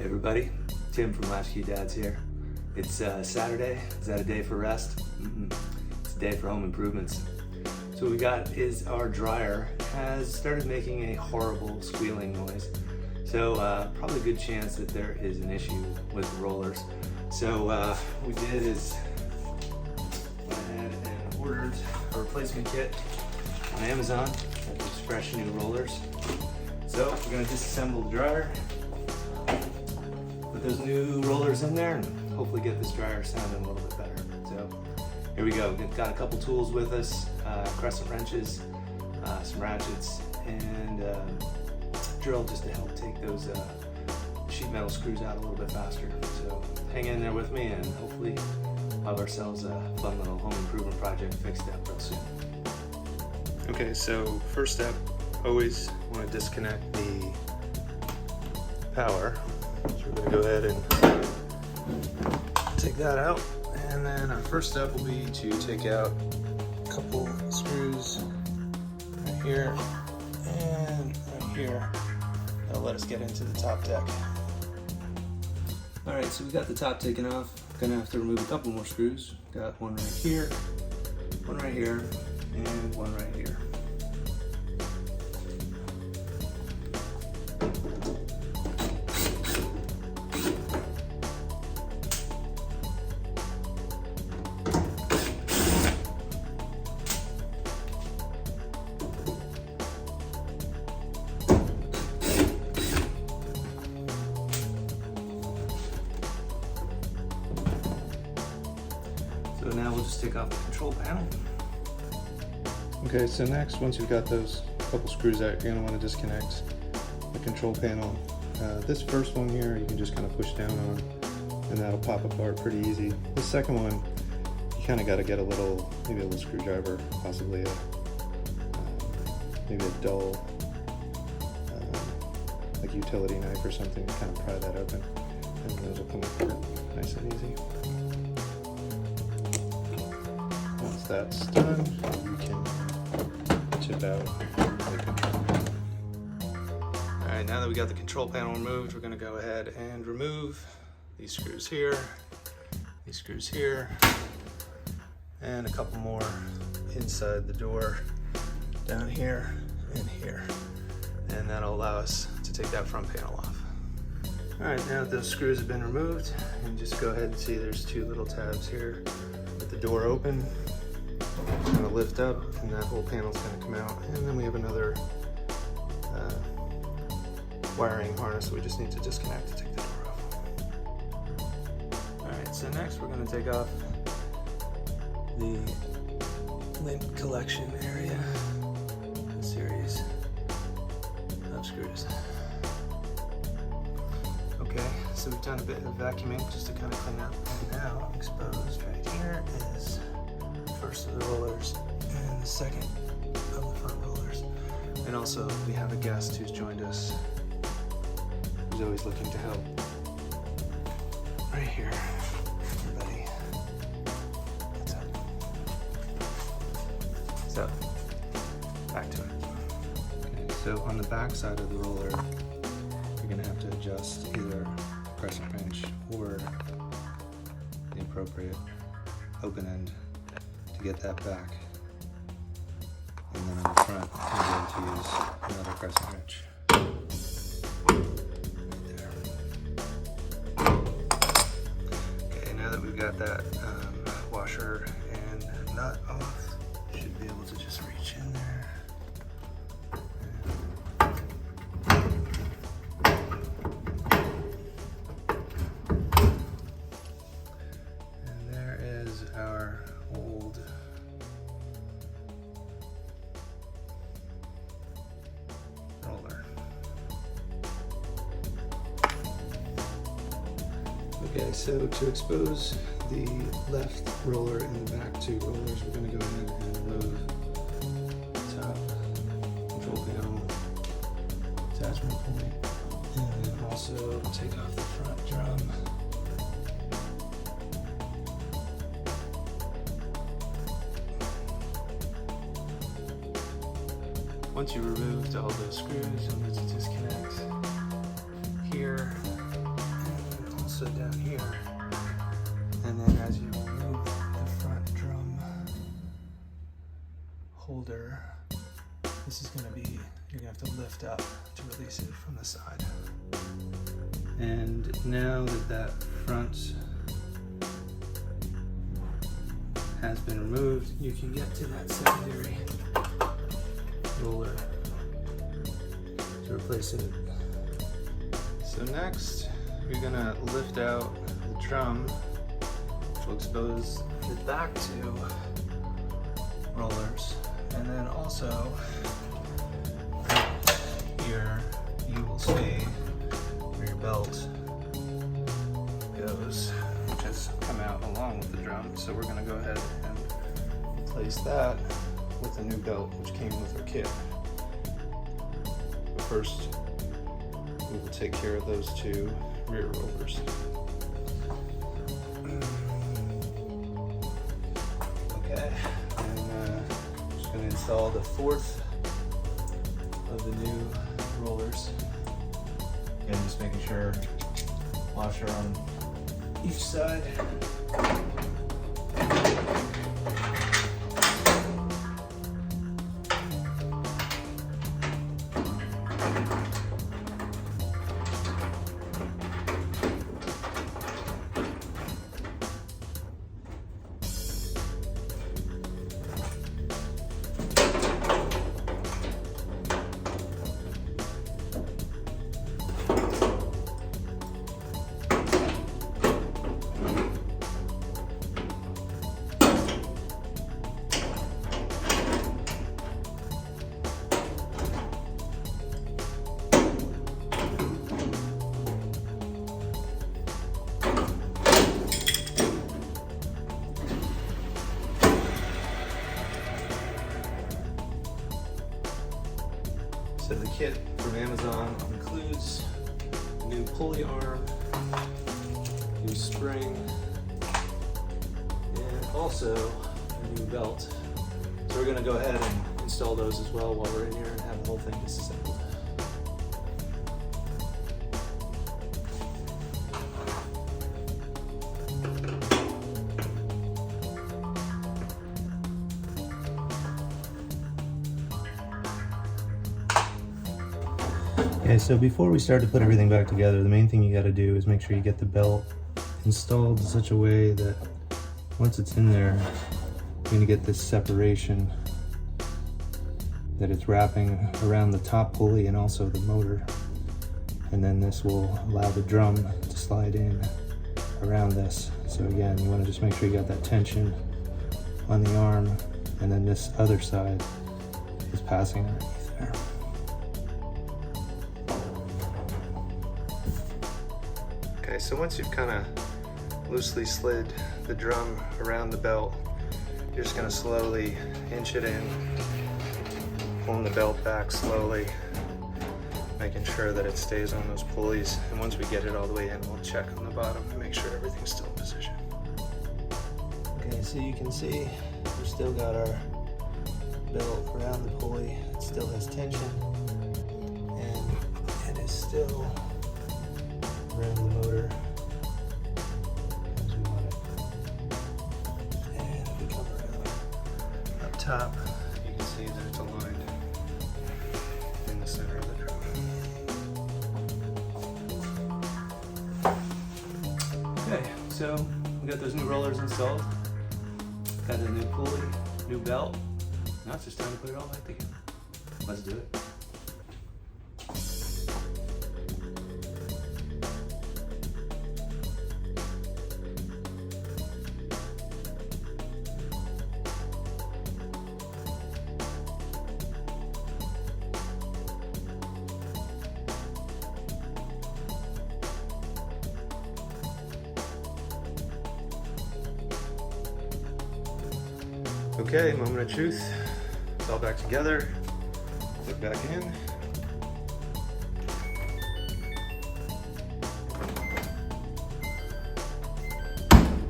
Hey everybody, Tim from Latch-Key Dads here. It's Saturday. Is that a day for rest? It's a day for home improvements. So what we got is our dryer has started making a horrible squealing noise. So probably a good chance that there is an issue with the rollers. So what we did is went ahead and ordered a replacement kit on Amazon with these fresh new rollers. So we're going to disassemble the dryer, put those new rollers in there, and hopefully get this dryer sounding a little bit better. So here we go. We've got a couple tools with us, crescent wrenches, some ratchets, and drill just to help take those sheet metal screws out a little bit faster. So hang in there with me, and hopefully we'll have ourselves a fun little home improvement project fixed up real soon. Okay, so first step, always want to disconnect the power. So we're going to go ahead and take that out, and then our first step will be to take out a couple screws right here and right here. That'll let us get into the top deck. Alright, so we got the top taken off. Gonna have to remove a couple more screws. Got one right here, and one right here. So now we'll just take off the control panel. Okay, so next, once you've got those couple screws out, you're going to want to disconnect the control panel. This first one here, you can just kind of push down on, and that'll pop apart pretty easy. The second one, you kind of got to get maybe a little screwdriver, possibly maybe a dull, like utility knife or something, to kind of pry that open, and those will come apart nice and easy. Once that's done, you can chip out the control panel. Alright, now that we got the control panel removed, we're going to go ahead and remove these screws here, and a couple more inside the door, down here and here. And that'll allow us to take that front panel off. Alright, now that those screws have been removed, you can just go ahead and see there's two little tabs here with the door open. It's going to lift up, and that whole panel's going to come out. And then we have another wiring harness that we just need to disconnect to take the door off. Alright, so next we're going to take off the lint collection area, a series of screws. Okay, so we've done a bit of vacuuming just to kind of clean up, and now exposed right here is the first of the rollers and the second of the front rollers. And also we have a guest who's joined us, who's always looking to help. Right here, everybody. What's up? So, back to it. Okay, so on the back side of the roller, you're going to have to adjust either a crescent wrench or the appropriate open end to get that back. And then on the front, you're going to use another crescent wrench. Right there. Okay, now that we've got that washer and nut off, you should be able to just reach in there. Our old roller. Okay, so to expose the left roller and the back two rollers, we're going to go ahead and remove the top control panel attachment point, and then also take off the front drum. Once you removed all those screws, you'll need to disconnect here also down here. And then as you remove the front drum holder, this is going to be, you're going to have to lift up to release it from the side. And now that that front has been removed, you can get to that secondary roller to replace it. So next, you're going to lift out the drum, which will expose the back two rollers, and then also here you will see where your belt goes, which has come out along with the drum. So we're going to go ahead and replace that with a new belt which came with our kit. But first, we will take care of those two rear rollers. Okay, and just going to install the fourth of the new rollers. Again, just making sure washer on each side. So the kit from Amazon includes a new pulley arm, new spring, and also a new belt. So we're going to go ahead and install those as well while we're in here and have the whole thing disassembled. Okay, so before we start to put everything back together, the main thing you got to do is make sure you get the belt installed in such a way that once it's in there, you're going to get this separation that it's wrapping around the top pulley and also the motor. And then this will allow the drum to slide in around this. So again, you want to just make sure you got that tension on the arm, and then this other side is passing underneath there. Okay, so once you've kind of loosely slid the drum around the belt, you're just going to slowly inch it in, pulling the belt back slowly, making sure that it stays on those pulleys. And once we get it all the way in, we'll check on the bottom and make sure everything's still in position. Okay, so you can see we've still got our belt around the pulley. It still has tension, and it is still around the motor as we want it. And if we come around up top, you can see that it's aligned in the center of the drum. Okay, so we got those new rollers installed, got the new pulley, new belt. Now it's just time to put it all back together. Let's do it. Okay, moment of truth. It's all back together. Put back in.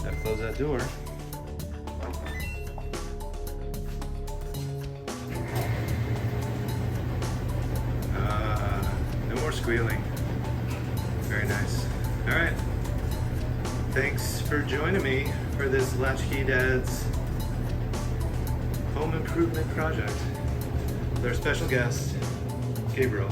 Gotta close that door. No more squealing. Very nice. All right, thanks for joining me for this Latch-Key Dads home improvement project with our special guest, Gabriel.